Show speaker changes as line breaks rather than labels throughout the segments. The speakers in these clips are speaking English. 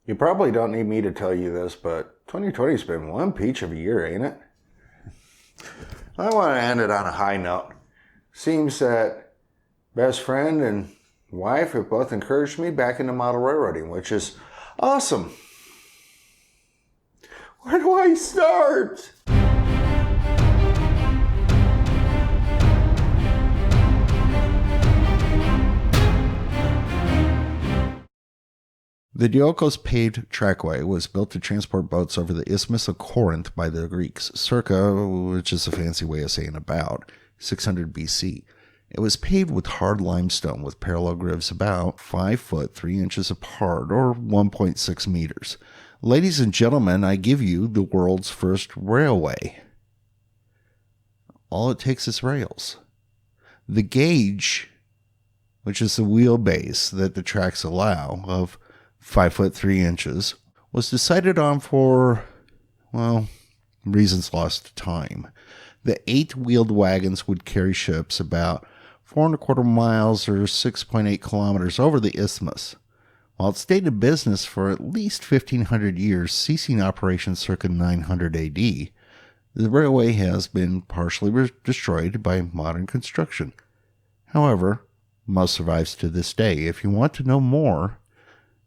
You probably don't need me to tell you this, but 2020's been one peach of a year, ain't it? I want to end it on a high note. Seems that best friend and wife have both encouraged me back into model railroading, which is awesome. Where do I start?
The Diolkos paved trackway was built to transport boats over the Isthmus of Corinth by the Greeks, circa, which is a fancy way of saying about, 600 BC. It was paved with hard limestone with parallel grooves about 5 foot 3 inches apart, or 1.6 meters. Ladies and gentlemen, I give you the world's first railway. All it takes is rails. The gauge, which is the wheelbase that the tracks allow, of 5 foot 3 inches, was decided on for, well, reasons lost to time. The 8-wheeled wagons would carry ships about 4¼ miles or 6.8 kilometers over the isthmus. While it stayed in business for at least 1,500 years, ceasing operations circa 900 AD, the railway has been partially destroyed by modern construction. However, most survives to this day. If you want to know more,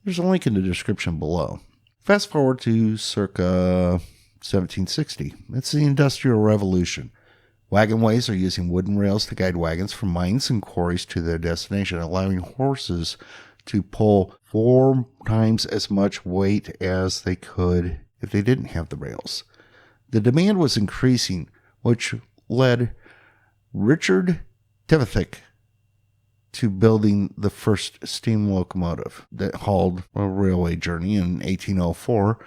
there's a link in the description below. Fast forward to circa 1760. It's the Industrial Revolution. Wagonways are using wooden rails to guide wagons from mines and quarries to their destination, allowing horses to pull 4 times as much weight as they could if they didn't have the rails. The demand was increasing, which led Richard Trevithick to building the first steam locomotive that hauled a railway journey in 1804,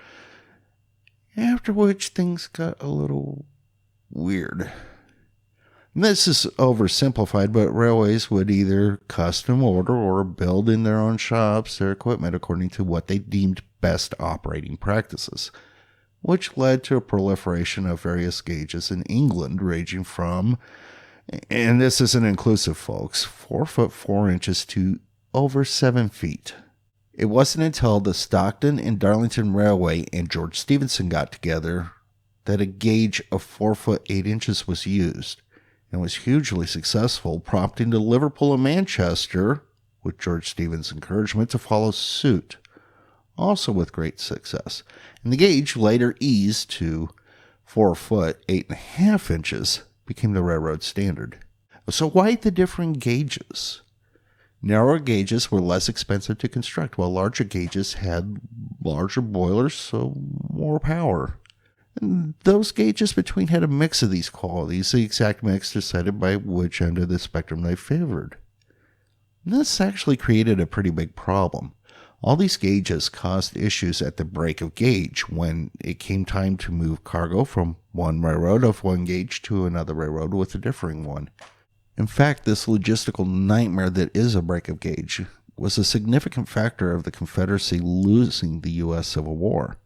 after which things got a little weird. This is oversimplified, but railways would either custom order or build in their own shops their equipment according to what they deemed best operating practices, which led to a proliferation of various gauges in England ranging from, and this isn't inclusive, folks, 4 foot 4 inches to over 7 feet. It wasn't until the Stockton and Darlington Railway and George Stephenson got together that a gauge of 4 foot 8 inches was used, and was hugely successful, prompting the Liverpool and Manchester, with George Stephenson's encouragement, to follow suit, also with great success. And the gauge, later eased to 4 foot 8.5 inches, became the railroad standard. So why the different gauges? Narrower gauges were less expensive to construct, while larger gauges had larger boilers, so more power. And those gauges between had a mix of these qualities, the exact mix decided by which end of the spectrum they favored. And this actually created a pretty big problem. All these gauges caused issues at the break of gauge when it came time to move cargo from one railroad of one gauge to another railroad with a differing one. In fact, this logistical nightmare that is a break of gauge was a significant factor of the Confederacy losing the U.S. Civil War.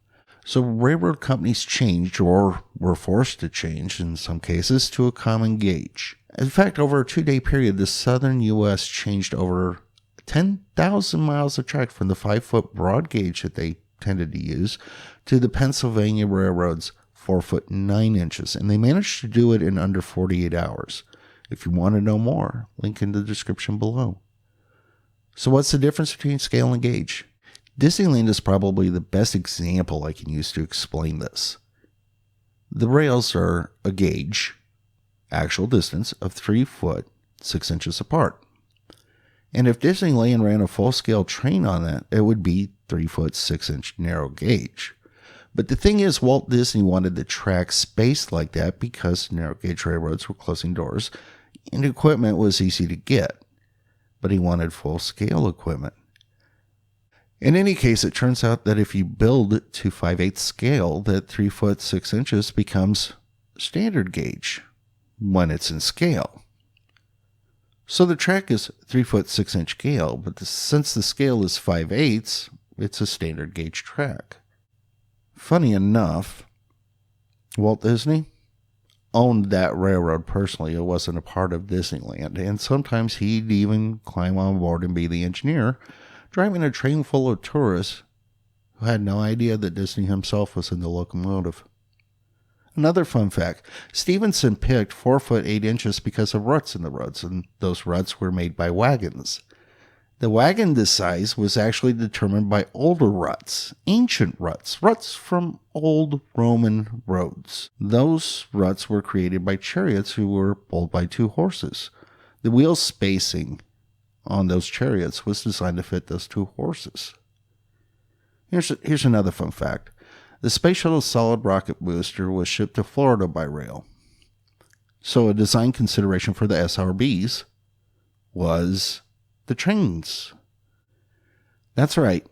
So railroad companies changed, or were forced to change in some cases, to a common gauge. In fact, over a 2-day period, the southern U.S. changed over 10,000 miles of track from the 5 foot broad gauge that they tended to use to the Pennsylvania Railroad's 4 foot 9 inches, and they managed to do it in under 48 hours. If you want to know more, link in the description below. So what's the difference between scale and gauge? Disneyland is probably the best example I can use to explain this. The rails are a gauge, actual distance, of 3 foot 6 inches apart. And if Disneyland ran a full-scale train on that, it would be 3 foot 6 inch narrow gauge. But the thing is, Walt Disney wanted the track spaced like that because narrow gauge railroads were closing doors and equipment was easy to get. But he wanted full-scale equipment. In any case, it turns out that if you build to 5/8 scale, that 3 foot 6 inches becomes standard gauge when it's in scale. So the track is 3 foot 6 inch scale, but since the scale is 5/8, it's a standard gauge track. Funny enough, Walt Disney owned that railroad personally. It wasn't a part of Disneyland, and sometimes he'd even climb on board and be the engineer, driving a train full of tourists who had no idea that Disney himself was in the locomotive. Another fun fact, Stevenson picked 4 foot 8 inches because of ruts in the roads, and those ruts were made by wagons. The wagon this size was actually determined by older ruts, ancient ruts from old Roman roads. Those ruts were created by chariots who were pulled by 2 horses. The wheel spacing on those chariots was designed to fit those 2 horses. Here's another fun fact. The Space Shuttle's solid rocket booster was shipped to Florida by rail. So a design consideration for the SRBs was the trains. That's right.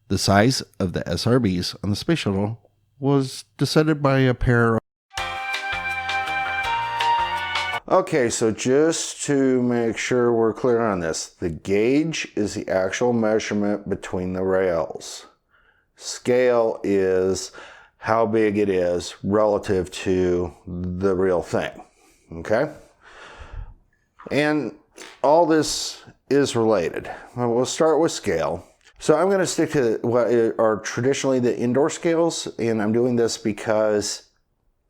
The size of the SRBs on the Space Shuttle was decided by a pair of...
Okay, so just to make sure we're clear on this, the gauge is the actual measurement between the rails. Scale is how big it is relative to the real thing. Okay? And all this is related. We'll start with scale. So I'm going to stick to what are traditionally the indoor scales, and I'm doing this because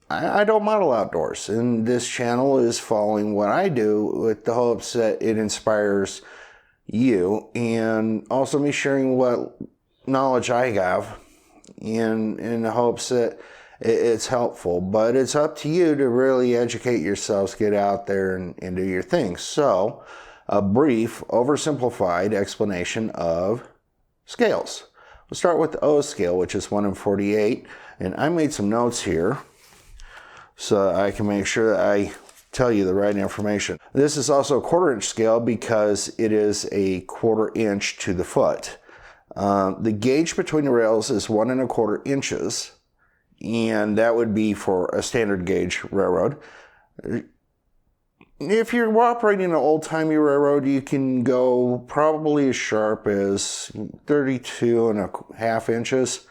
I don't model outdoors, and this channel is following what I do with the hopes that it inspires you, and also me sharing what knowledge I have in the hopes that it's helpful. But it's up to you to really educate yourselves, get out there and do your thing. So a brief, oversimplified explanation of scales. We'll start with the O scale, which is 1/48, and I made some notes here so I can make sure that I tell you the right information. This is also a 1/4 inch scale because it is a 1/4 inch to the foot. The gauge between the rails is 1 1/4 inches, and that would be for a standard gauge railroad. If you're operating an old-timey railroad, you can go probably as sharp as 32.5 inches,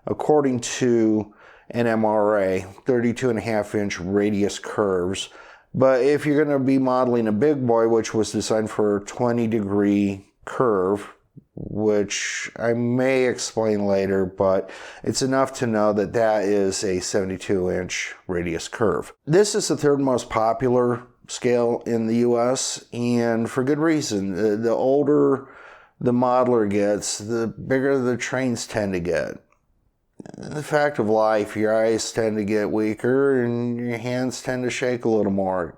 according to NMRA, 32.5 inch radius curves. But if you're going to be modeling a big boy, which was designed for a 20-degree curve, which I may explain later, but it's enough to know that that is a 72-inch radius curve. This is the 3rd most popular scale in the US, and for good reason. The older the modeler gets, the bigger the trains tend to get. The fact of life, your eyes tend to get weaker and your hands tend to shake a little more.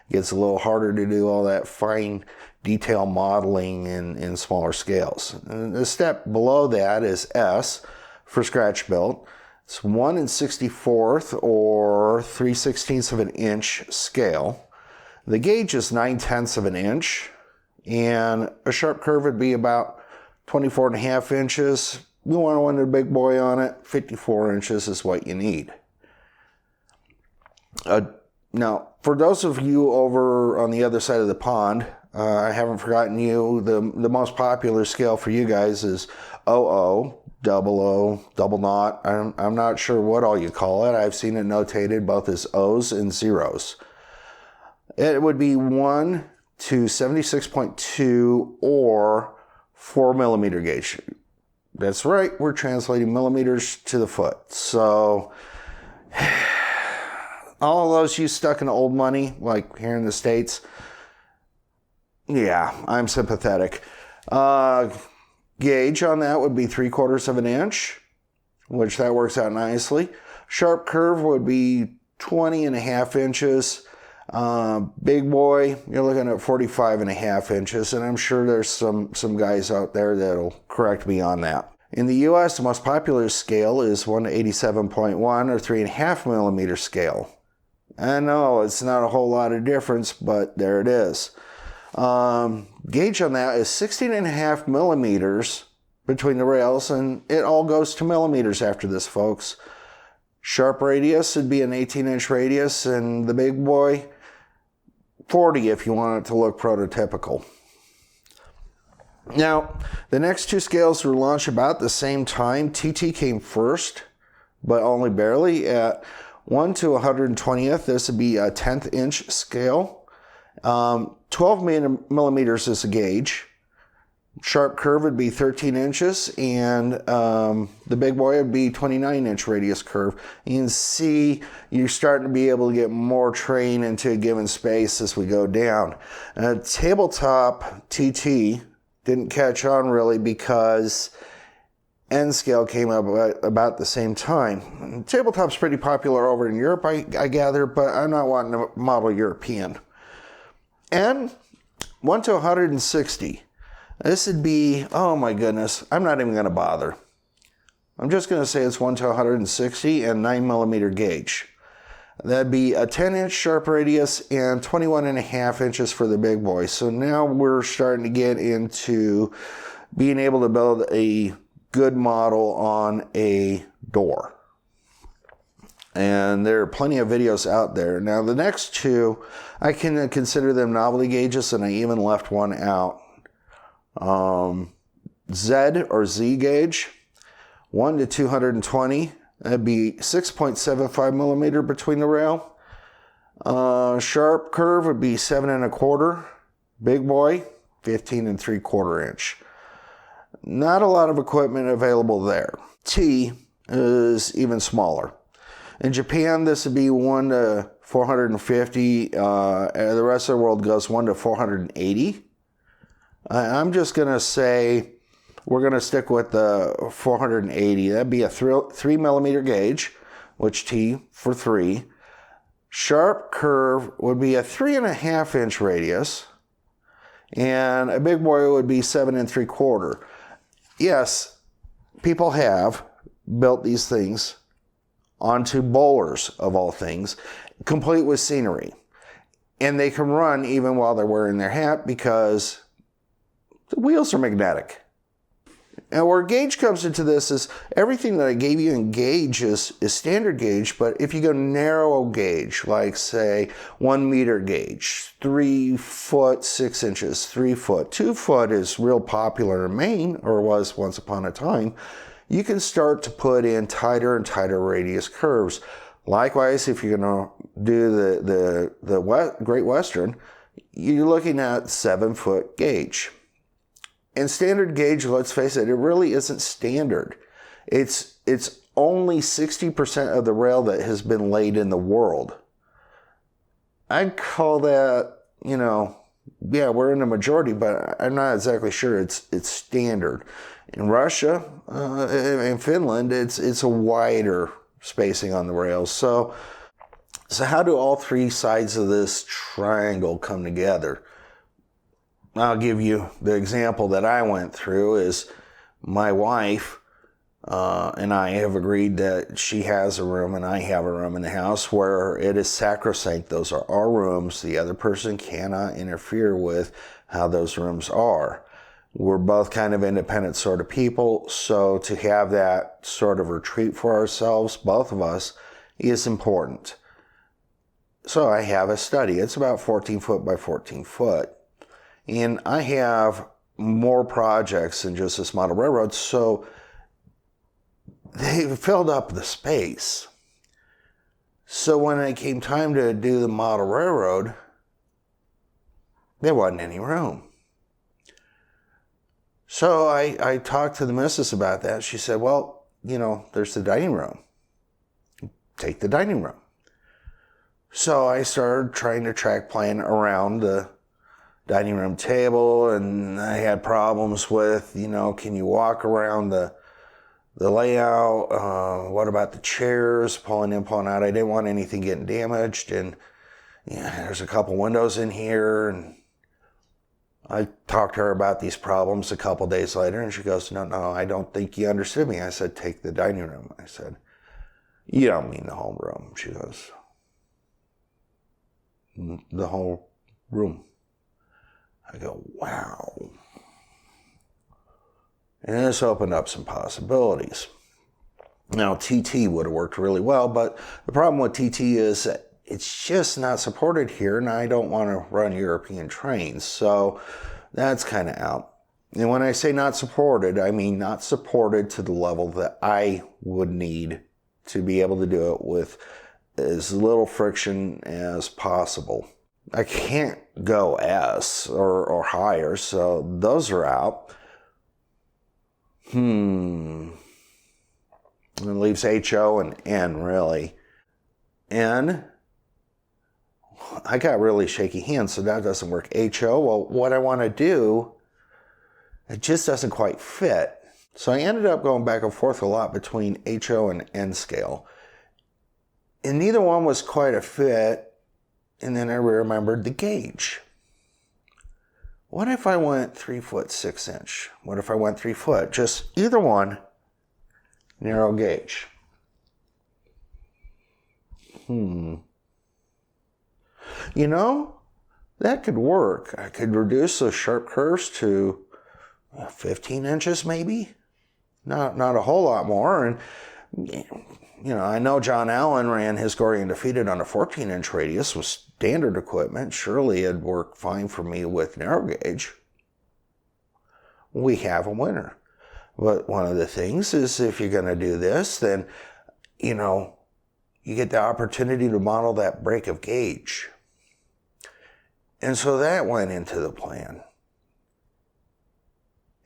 It gets a little harder to do all that fine detail modeling in smaller scales. And the step below that is S for scratch built. It's 1 64th or 3/16 of an inch scale. The gauge is 9/10 of an inch, and a sharp curve would be about 24.5 inches. We want one a big boy on it. 54 inches is what you need. Now, for those of you over on the other side of the pond, I haven't forgotten you. The most popular scale for you guys is 00, 00, double naught. I'm not sure what all you call it. I've seen it notated both as O's and zeros. It would be 1 to 76.2 or 4 millimeter gauge. That's right, we're translating millimeters to the foot. So all of those you stuck in old money, like here in the States, yeah, I'm sympathetic. Gauge on that would be 3/4 of an inch, which that works out nicely. Sharp curve would be 20.5 inches. Big boy, you're looking at 45.5 inches, and I'm sure there's some guys out there that'll correct me on that. In the US, the most popular scale is 1 to 87.1 or 3.5 millimeter scale. I know it's not a whole lot of difference, but there it is. Gauge on that is 16.5 millimeters between the rails, and it all goes to millimeters after this, folks. Sharp radius would be an 18-inch radius, and the big boy, 40 if you want it to look prototypical. Now, the next 2 scales were launched about the same time. TT came first, but only barely. At 1 to 120th, this would be a 10th inch scale. 12 millimeters is a gauge. Sharp curve would be 13 inches, and the big boy would be 29-inch radius curve. You can see you're starting to be able to get more terrain into a given space as we go down. Tabletop TT didn't catch on really because N scale came up about the same time. Tabletop's pretty popular over in Europe, I gather, but I'm not wanting to model European. And 1 to 160. This would be, oh my goodness, I'm not even going to bother. I'm just going to say it's 1 to 160 and 9mm gauge. That'd be a 10-inch sharp radius and 21.5 inches for the big boy. So now we're starting to get into being able to build a good model on a door. And there are plenty of videos out there. Now the next two, I can consider them novelty gauges, and I even left one out. Z or Z gauge, 1 to 220. That'd be 6.75mm between the rail. Sharp curve would be 7 1/4. Big boy, 15 3/4 inch. Not a lot of equipment available there. T is even smaller. In Japan, this would be 1 to 450. The rest of the world goes 1 to 480. I'm just going to say we're going to stick with the 480. That'd be a 3mm gauge, which T for 3. Sharp curve would be a 3.5-inch radius, and a big boy would be 7 3/4. Yes, people have built these things onto bowlers, of all things, complete with scenery. And they can run even while they're wearing their hat because the wheels are magnetic. And where gauge comes into this is everything that I gave you in gauge is standard gauge, but if you go narrow gauge, like say 1 meter gauge, 3 foot 6 inches, 3 foot, 2 foot is real popular in Maine, or was once upon a time, you can start to put in tighter and tighter radius curves. Likewise, if you're going to do the Great Western, you're looking at 7 foot gauge. And standard gauge, let's face it, it really isn't standard. It's only 60% of the rail that has been laid in the world. I'd call that, yeah, we're in the majority, but I'm not exactly sure it's standard. In Russia, in Finland, it's a wider spacing on the rails. So how do all three sides of this triangle come together? I'll give you the example that I went through is my wife and I have agreed that she has a room and I have a room in the house where it is sacrosanct. Those are our rooms. The other person cannot interfere with how those rooms are. We're both kind of independent sort of people, so to have that sort of retreat for ourselves, both of us, is important. So I have a study. It's about 14 foot by 14 foot. And I have more projects than just this model railroad, so they filled up the space. So when it came time to do the model railroad, there wasn't any room. So I talked to the missus about that. She said, well, there's the dining room. Take the dining room. So I started trying to track plan around the dining room table, and I had problems with, can you walk around the layout? What about the chairs, pulling in, pulling out? I didn't want anything getting damaged, and there's a couple windows in here, and I talked to her about these problems a couple days later, and she goes, no, I don't think you understood me. I said, take the dining room. I said, you don't mean the whole room. She goes, the whole room. I go, wow. And this opened up some possibilities. Now, TT would have worked really well, but the problem with TT is that it's just not supported here, and I don't want to run European trains. So that's kind of out. And when I say not supported, I mean not supported to the level that I would need to be able to do it with as little friction as possible. I can't go S or higher, so those are out. It leaves HO and N, really. N, I got really shaky hands, so that doesn't work. HO, well, what I want to do, it just doesn't quite fit. So I ended up going back and forth a lot between HO and N scale. And neither one was quite a fit. And then I remembered the gauge. What if I went 3 foot 6 inch? What if I went 3 foot? Just either one, narrow gauge. You know, that could work. I could reduce those sharp curves to 15 inches maybe. Not a whole lot more. And, you know, I know John Allen ran his Gory Undefeated on a 14-inch radius with standard equipment. Surely it'd work fine for me with narrow gauge. We have a winner. But one of the things is if you're going to do this, then, you know, you get the opportunity to model that break of gauge. And so that went into the plan.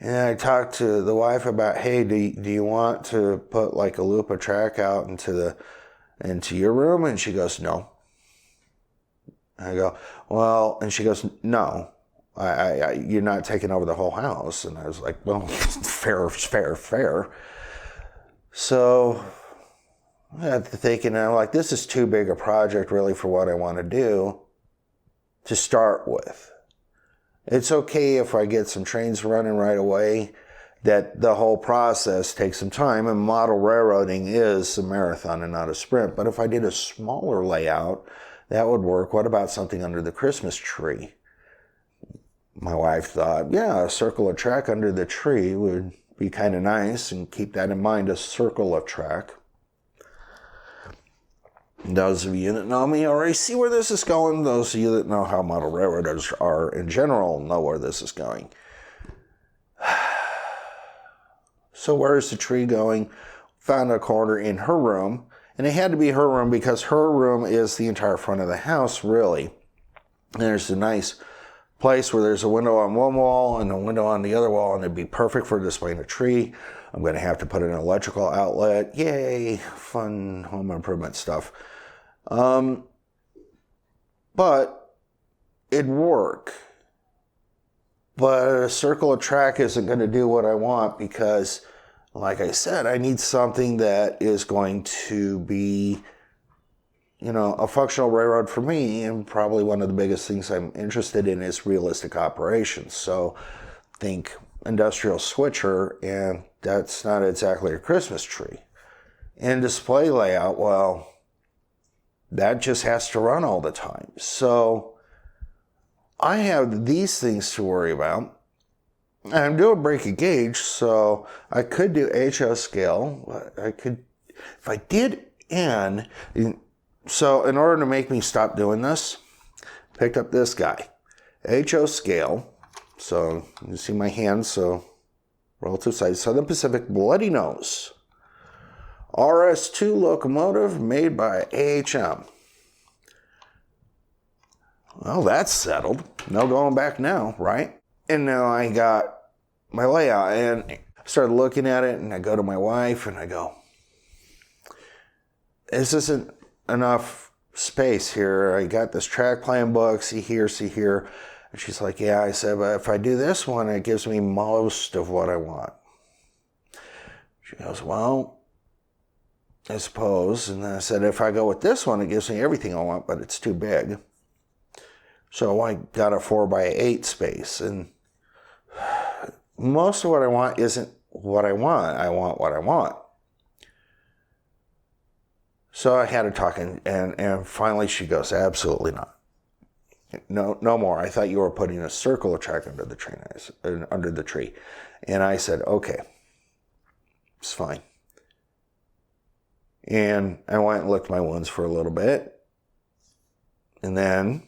And I talked to the wife about, hey, do you want to put like a loop of track out into your room? And she goes, no. I go, well, and she goes, no, you're not taking over the whole house. And I was like, well, fair. So I got to thinking, I'm like, this is too big a project really for what I want to do to start with. It's okay if I get some trains running right away, that the whole process takes some time, and model railroading is a marathon and not a sprint. But if I did a smaller layout, that would work. What about something under the Christmas tree? My wife thought, yeah, a circle of track under the tree would be kind of nice, and keep that in mind, a circle of track. Those of you that know me already see where this is going. Those of you that know how model railroaders are in general know where this is going. So where is the tree going? Found a corner in her room. And it had to be her room because her room is the entire front of the house, really. And there's a nice place where there's a window on one wall and a window on the other wall, and it'd be perfect for displaying a tree. I'm going to have to put in an electrical outlet. Yay, fun home improvement stuff. But it'd work. But a circle of track isn't going to do what I want because, like I said, I need something that is going to be, you know, a functional railroad for me. And probably one of the biggest things I'm interested in is realistic operations. So think industrial switcher, and that's not exactly a Christmas tree. And display layout, well, that just has to run all the time. So I have these things to worry about. I'm doing break of gauge, so I could do HO scale. I could, if I did N, so in order to make me stop doing this, picked up this guy. HO scale, so you see my hand, so relative size, Southern Pacific Bloody Nose. RS2 locomotive made by AHM. Well, that's settled. No going back now, right? And now I got my layout, and I started looking at it, and I go to my wife, and I go, this isn't enough space here. I got this track plan book, see here. And she's like, yeah. I said, but if I do this one, it gives me most of what I want. She goes, well, I suppose. And then I said, if I go with this one, it gives me everything I want, but it's too big. So I got a 4x8 space, and most of what I want isn't what I want. I want what I want. So I had her talking, and finally she goes, absolutely not. No more. I thought you were putting a circle of track under the tree. And I said, okay, it's fine. And I went and licked my wounds for a little bit. And then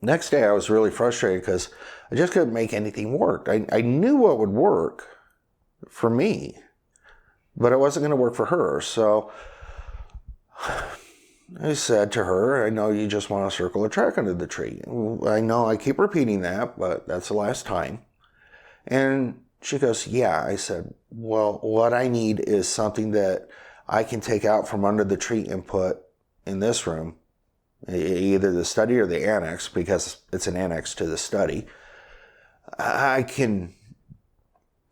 next day I was really frustrated because I just couldn't make anything work. I knew what would work for me, but it wasn't going to work for her. So I said to her, I know you just want a circle of track under the tree. I know I keep repeating that, but that's the last time. And She goes, yeah. I said, well, what I need is something that I can take out from under the tree and put in this room, either the study or the annex, because it's an annex to the study. I can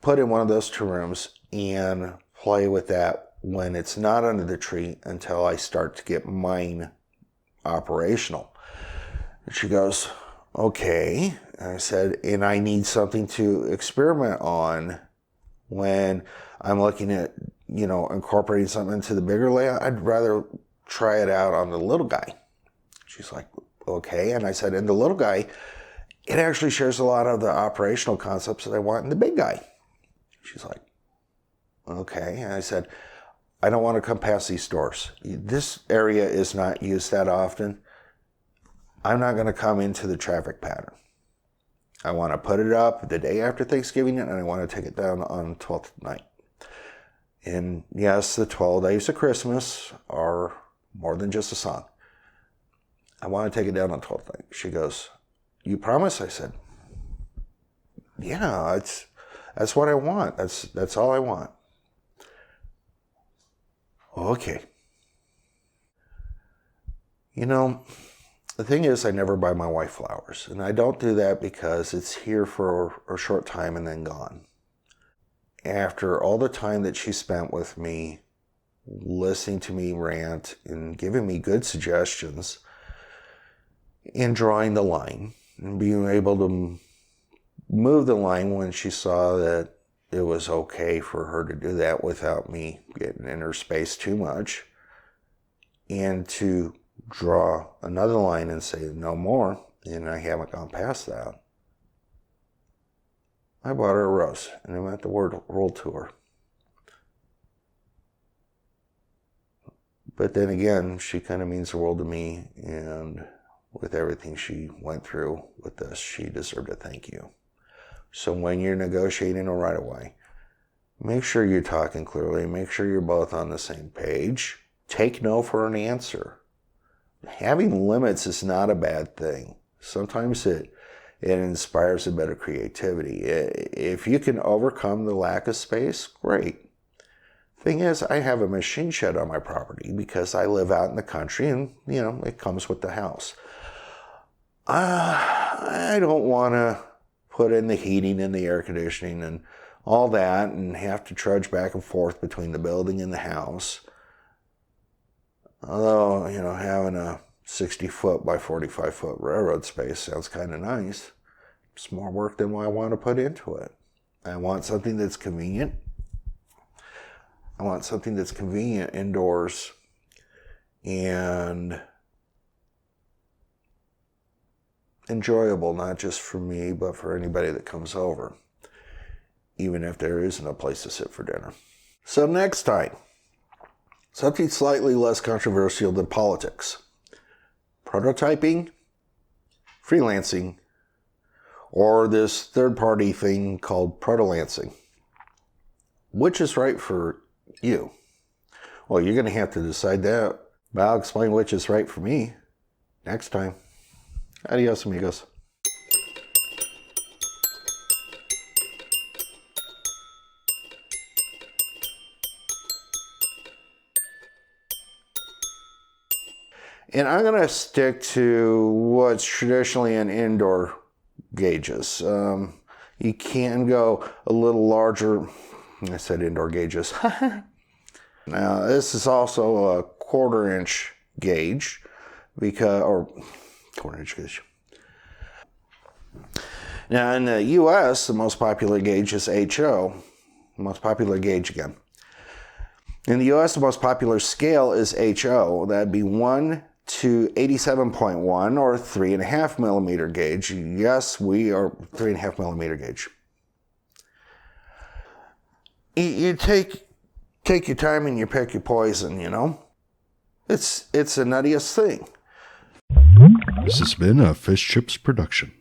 put in one of those 2 rooms and play with that when it's not under the tree until I start to get mine operational. And she goes, okay. And I said, and I need something to experiment on when I'm looking at, incorporating something into the bigger layout. I'd rather try it out on the little guy. She's like, okay. And I said, and the little guy, it actually shares a lot of the operational concepts that I want in the big guy. She's like, okay. And I said, I don't want to come past these doors. This area is not used that often. I'm not going to come into the traffic pattern. I want to put it up the day after Thanksgiving, and I want to take it down on 12th night. And yes, the 12 days of Christmas are more than just a song. I want to take it down on 12th night. She goes, you promise? I said, yeah, that's what I want. That's all I want. Okay. The thing is, I never buy my wife flowers. And I don't do that because it's here for a short time and then gone. After all the time that she spent with me, listening to me rant and giving me good suggestions, and drawing the line, and being able to move the line when she saw that it was okay for her to do that without me getting in her space too much, and to draw another line and say no more, and I haven't gone past that. I bought her a rose, and I went the world tour. But then again, she kind of means the world to me, and with everything she went through with this, she deserved a thank you. So when you're negotiating a right-of-way, make sure you're talking clearly, make sure you're both on the same page. Take no for an answer. Having limits is not a bad thing. Sometimes it inspires a better creativity. If you can overcome the lack of space, great. Thing is, I have a machine shed on my property because I live out in the country and, it comes with the house. I don't want to put in the heating and the air conditioning and all that and have to trudge back and forth between the building and the house. Although, having a 60-foot by 45-foot railroad space sounds kind of nice. It's more work than what I want to put into it. I want something that's convenient. I want something that's convenient indoors and enjoyable, not just for me, but for anybody that comes over, even if there isn't a place to sit for dinner. So next time, something slightly less controversial than politics. Prototyping, freelancing, or this third-party thing called Protolancing. Which is right for you? Well, you're going to have to decide that, but I'll explain which is right for me next time. Adios, amigos. And I'm going to stick to what's traditionally an indoor gauges. You can go a little larger. I said indoor gauges. Now, this is also a 1/4 inch gauge, or 1/4 inch gauge. Now, in the U.S., the most popular gauge is HO, the most popular gauge again. In the U.S., the most popular scale is HO. That'd be 1 to 87.1 or 3.5 millimeter gauge. Yes, we are 3.5 millimeter gauge. You take your time and you pick your poison, It's the nuttiest thing.
This has been a Fish Chips production.